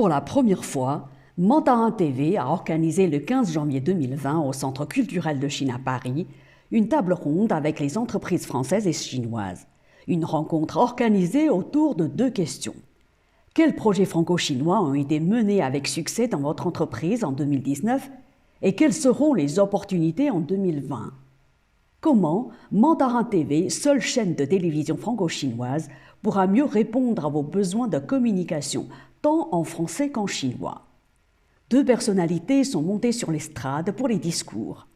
Pour la première fois, Mandarin TV a organisé le 15 janvier 2020 au Centre culturel de Chine à Paris une table ronde avec les entreprises françaises et chinoises. Une rencontre organisée autour de deux questions. Quels projets franco-chinois ont été menés avec succès dans votre entreprise en 2019 et quelles seront les opportunités en 2020? Comment Mandarin TV, seule chaîne de télévision franco-chinoise, pourra mieux répondre à vos besoins de communication, tant en français qu'en chinois? Deux personnalités sont montées sur l'estrade pour les discours.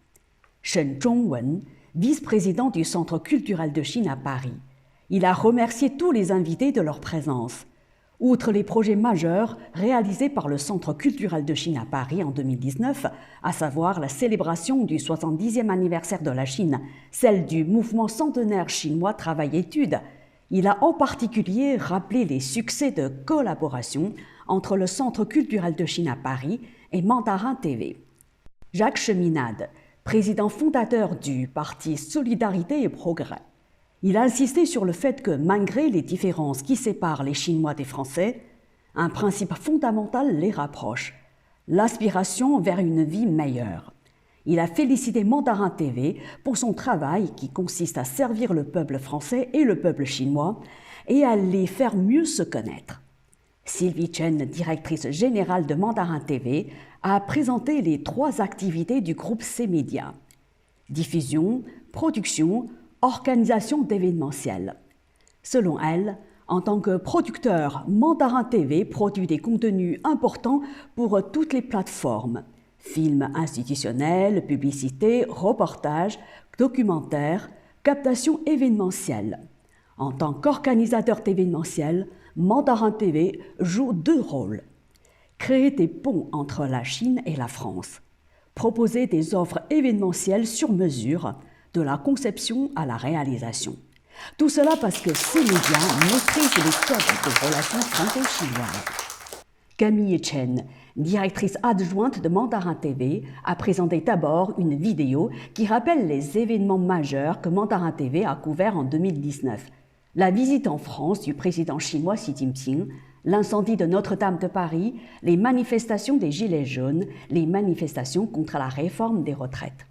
Shen Zhongwen, vice-président du Centre culturel de Chine à Paris. Il a remercié tous les invités de leur présence. Outre les projets majeurs réalisés par le Centre culturel de Chine à Paris en 2019, à savoir la célébration du 70e anniversaire de la Chine, celle du mouvement centenaire chinois Travail-Études, il a en particulier rappelé les succès de collaboration entre le Centre culturel de Chine à Paris et Mandarin TV. Jacques Cheminade, président fondateur du parti Solidarité et Progrès. Il a insisté sur le fait que, malgré les différences qui séparent les Chinois des Français, un principe fondamental les rapproche, l'aspiration vers une vie meilleure. Il a félicité Mandarin TV pour son travail qui consiste à servir le peuple français et le peuple chinois et à les faire mieux se connaître. Sylvie Chen, directrice générale de Mandarin TV, a présenté les trois activités du groupe C-Média. Diffusion, production, organisation d'événementiels. Selon elle, en tant que producteur, Mandarin TV produit des contenus importants pour toutes les plateformes. Films institutionnels, publicités, reportages, documentaires, captation événementielle. En tant qu'organisateur d'événementiels, Mandarin TV joue deux rôles. Créer des ponts entre la Chine et la France. Proposer des offres événementielles sur mesure, de la conception à la réalisation. Tout cela parce que ces médias maîtrisent les codes de relations franco-chinoises. Camille Chen, directrice adjointe de Mandarin TV, a présenté d'abord une vidéo qui rappelle les événements majeurs que Mandarin TV a couverts en 2019. La visite en France du président chinois Xi Jinping, l'incendie de Notre-Dame de Paris, les manifestations des Gilets jaunes, les manifestations contre la réforme des retraites.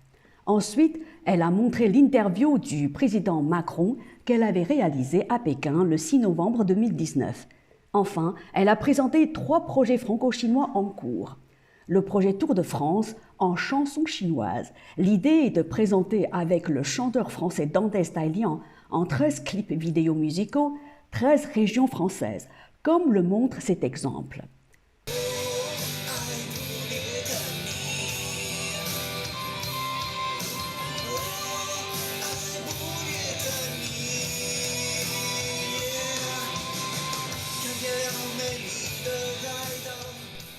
Ensuite, elle a montré l'interview du président Macron qu'elle avait réalisée à Pékin le 6 novembre 2019. Enfin, elle a présenté trois projets franco-chinois en cours. Le projet Tour de France en chanson chinoise. L'idée est de présenter avec le chanteur français Dantès Tailian en 13 clips vidéo musicaux 13 régions françaises, comme le montre cet exemple.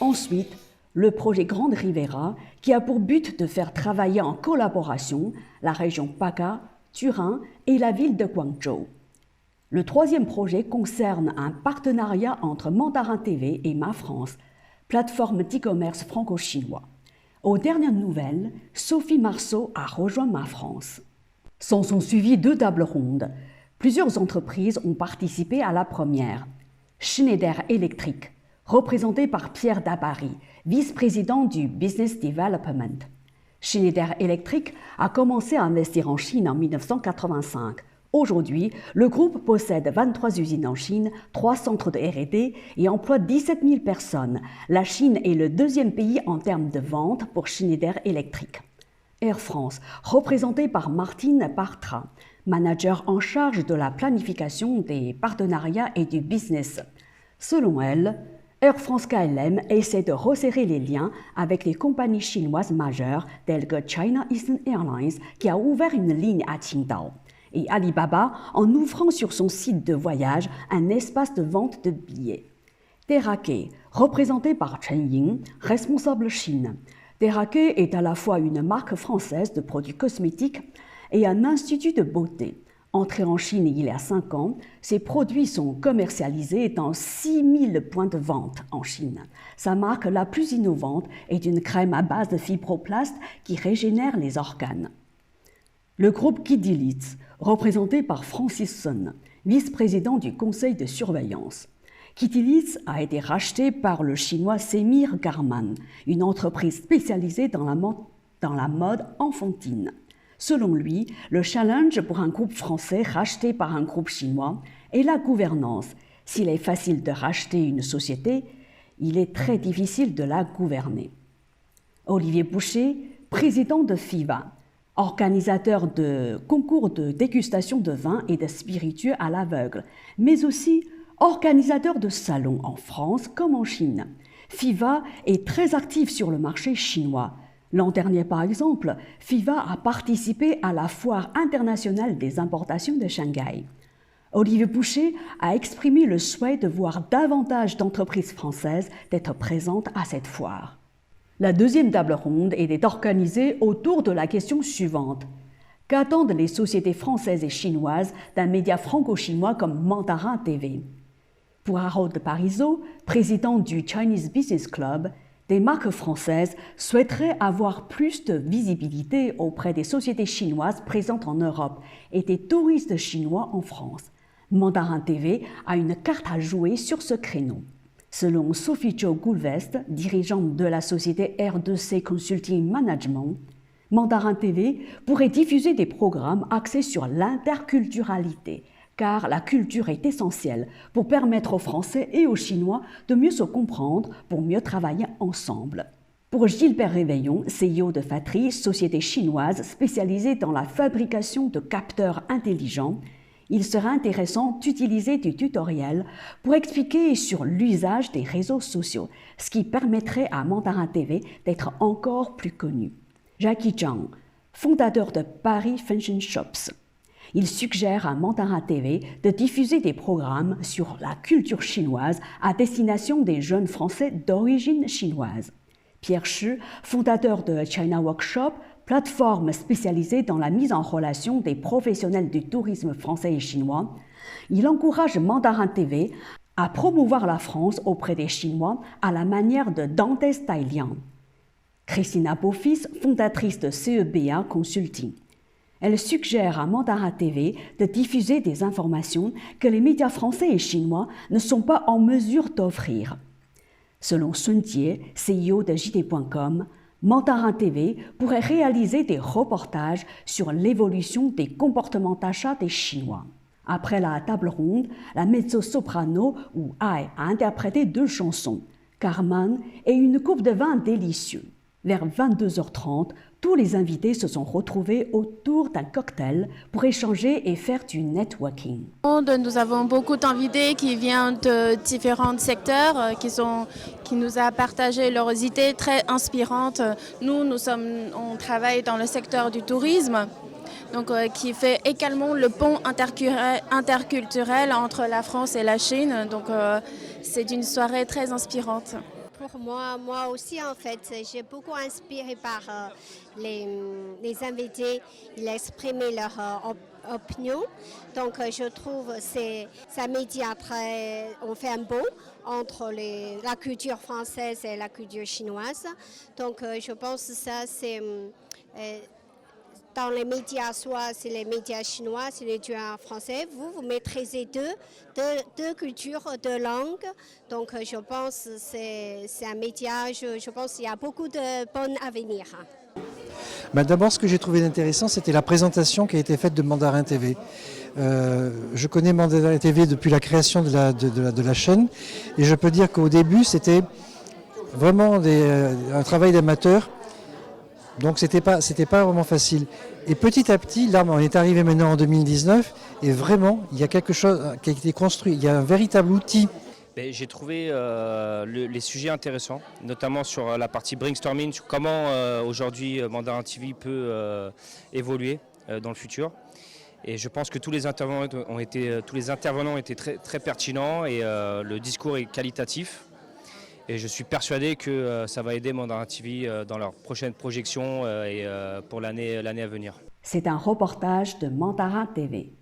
Ensuite, le projet Grande Riviera, qui a pour but de faire travailler en collaboration la région PACA, Turin et la ville de Guangzhou. Le troisième projet concerne un partenariat entre Mandarin TV et Ma France, plateforme d'e-commerce franco-chinois. Aux dernières nouvelles, Sophie Marceau a rejoint Ma France. S'en sont suivies deux tables rondes. Plusieurs entreprises ont participé à la première. Schneider Electric, représenté par Pierre Dabary, vice-président du Business Development. Schneider Electric a commencé à investir en Chine en 1985. Aujourd'hui, le groupe possède 23 usines en Chine, 3 centres de R&D et emploie 17 000 personnes. La Chine est le deuxième pays en termes de vente pour Schneider Electric. Air France, représenté par Martine Bartra, manager en charge de la planification des partenariats et du business. Selon elle, Air France KLM essaie de resserrer les liens avec les compagnies chinoises majeures telles que China Eastern Airlines qui a ouvert une ligne à Qingdao et Alibaba en ouvrant sur son site de voyage un espace de vente de billets. Terraquet, représenté par Chen Ying, responsable Chine. Terraquet est à la fois une marque française de produits cosmétiques et un institut de beauté. Entré en Chine il y a 5 ans, ses produits sont commercialisés dans 6000 points de vente en Chine. Sa marque la plus innovante est une crème à base de fibroplaste qui régénère les organes. Le groupe Kidilitz, représenté par Francis Sun, vice-président du conseil de surveillance. Kitilis a été racheté par le chinois Semir Garman, une entreprise spécialisée dans la mode enfantine. Selon lui, le challenge pour un groupe français racheté par un groupe chinois est la gouvernance. S'il est facile de racheter une société, il est très difficile de la gouverner. Olivier Boucher, président de FIVA, organisateur de concours de dégustation de vins et de spiritueux à l'aveugle, mais aussi organisateur de salons en France comme en Chine. FIVA est très actif sur le marché chinois. L'an dernier, par exemple, FIVA a participé à la Foire internationale des importations de Shanghai. Olivier Boucher a exprimé le souhait de voir davantage d'entreprises françaises d'être présentes à cette foire. La deuxième table ronde était organisée autour de la question suivante. Qu'attendent les sociétés françaises et chinoises d'un média franco-chinois comme Mandarin TV? Pour Harold Parizeau, président du Chinese Business Club, des marques françaises souhaiteraient avoir plus de visibilité auprès des sociétés chinoises présentes en Europe et des touristes chinois en France. Mandarin TV a une carte à jouer sur ce créneau. Selon Sophie Cho Goulvest, dirigeante de la société R2C Consulting Management, Mandarin TV pourrait diffuser des programmes axés sur l'interculturalité, car la culture est essentielle pour permettre aux Français et aux Chinois de mieux se comprendre, pour mieux travailler ensemble. Pour Gilbert Réveillon, CEO de Fatry, société chinoise spécialisée dans la fabrication de capteurs intelligents, il sera intéressant d'utiliser du tutoriel pour expliquer sur l'usage des réseaux sociaux, ce qui permettrait à Mandarin TV d'être encore plus connu. Jackie Zhang, fondateur de Paris Fashion Shops, il suggère à Mandarin TV de diffuser des programmes sur la culture chinoise à destination des jeunes Français d'origine chinoise. Pierre Chu, fondateur de China Workshop, plateforme spécialisée dans la mise en relation des professionnels du tourisme français et chinois, il encourage Mandarin TV à promouvoir la France auprès des Chinois à la manière de Dantes Tailian. Christina Beaufils, fondatrice de CEBA Consulting. Elle suggère à Mandarin TV de diffuser des informations que les médias français et chinois ne sont pas en mesure d'offrir. Selon Sun Jie, CEO de JD.com, Mandarin TV pourrait réaliser des reportages sur l'évolution des comportements d'achat des Chinois. Après la table ronde, la mezzo-soprano Wu Ai a interprété 2 chansons, Carmen et une coupe de vin délicieux. Vers 22h30, tous les invités se sont retrouvés autour d'un cocktail pour échanger et faire du networking. Nous avons beaucoup d'invités qui viennent de différents secteurs, qui nous ont partagé leurs idées très inspirantes. On travaille dans le secteur du tourisme, donc, qui fait également le pont interculturel entre la France et la Chine. Donc, c'est une soirée très inspirante. Pour moi aussi en fait, j'ai beaucoup inspiré par les invités. Ils exprimaient leur opinion. Donc je trouve ça média on fait un pont entre la culture française et la culture chinoise. Donc je pense que ça c'est dans les médias, soit c'est les médias chinois, c'est les médias français, vous maîtrisez deux cultures, 2 langues. Donc je pense que c'est un média, je pense qu'il y a beaucoup de bons avenirs. D'abord, ce que j'ai trouvé intéressant, c'était la présentation qui a été faite de Mandarin TV. Je connais Mandarin TV depuis la création de la chaîne, et je peux dire qu'au début, c'était vraiment un travail d'amateur. Donc c'était pas vraiment facile. Et petit à petit, là on est arrivé maintenant en 2019 et vraiment il y a quelque chose qui a été construit, il y a un véritable outil. J'ai trouvé les sujets intéressants, notamment sur la partie brainstorming, sur comment aujourd'hui Mandarin TV peut évoluer dans le futur. Et je pense que tous les intervenants ont été très, très pertinents et le discours est qualitatif. Et je suis persuadé que ça va aider Mandarin TV dans leur prochaine projection et pour l'année à venir. C'est un reportage de Mandarin TV.